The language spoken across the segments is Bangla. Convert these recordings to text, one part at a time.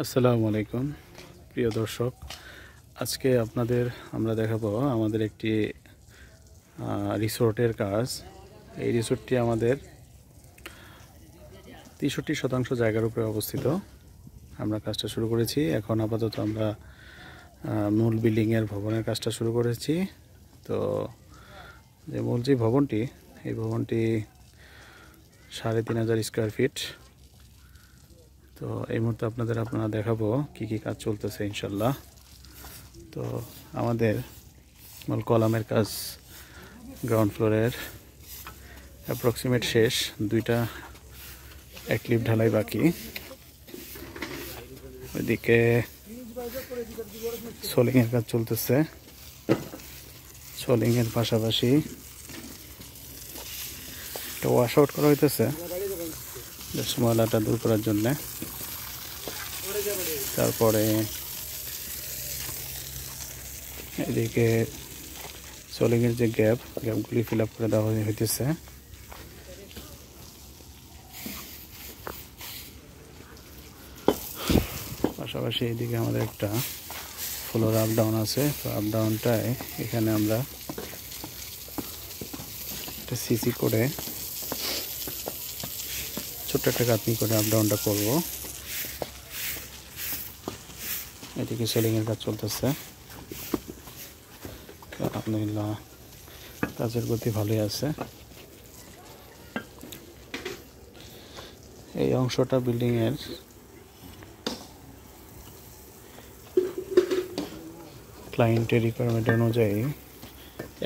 আসসালামু আলাইকুম প্রিয় দর্শক, আজকে আপনাদের আমরা দেখাবো আমাদের একটি রিসোর্টের কাজ। এই রিসোর্টটি আমাদের 63% জায়গার উপরে অবস্থিত। আমরা কাজটা শুরু করেছি। এখন আপাতত আমরা মূল বিল্ডিংয়ের ভবনের কাজটা শুরু করেছি। তো যে মূল যে ভবনটি, এই ভবনটি 3500 স্কোয়ার ফিট। তো এই মুহূর্তে আপনারা দেখাবো কি কি কাজ চলতেছে ইনশাল্লাহ। তো আমাদের মূল কলামের কাজ গ্রাউন্ড ফ্লোরের অ্যাপ্রক্সিমেট শেষ, দুইটা এক লিফট ঢালাই বাকি। ওইদিকে সোলিংয়ের কাজ চলতেছে। সোলিংয়ের পাশাপাশি একটা ওয়াশ আউট করা হইতেছে ময়লাটা দূর করার জন্যে। তারপরে এদিকে সোলিংয়ের যে গ্যাপগুলি ফিল আপ করে দেওয়া হইতেছে। পাশাপাশি এইদিকে আমাদের একটা ফ্লোর আপ ডাউন আছে। তো আপ ডাউনটায় এখানে আমরা একটা সিসি করে ছোট্ট একটা গাঁথনি করে আপ ডাউনটা করবো। এদিকে সেলিংয়ের কাজ চলতেছে। আলহামদুলিল্লাহ কাজের গতি ভালোই আছে। এই অংশটা বিল্ডিংয়ের ক্লায়েন্টের রিকোয়ারমেন্ট অনুযায়ী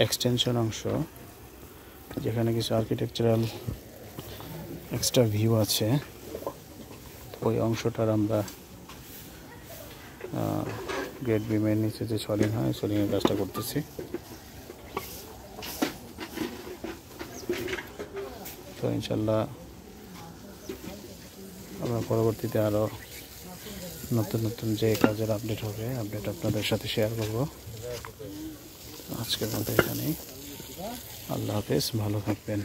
এক্সটেনশন অংশ, যেখানে কিছু আর্কিটেকচারাল এক্সট্রা ভিউ আছে। ওই অংশটার আমরা গ্রেড বিমের নিচে যে সলিং হয়, সলিংয়ের কাজটা করতেছি। তো ইনশাল্লাহ আমরা পরবর্তীতে আরও নতুন নতুন যে কাজের আপডেট হবে, আপডেট আপনাদের সাথে শেয়ার করব। আজকের মতো এখানেই। আল্লাহ হাফেজ, ভালো থাকবেন।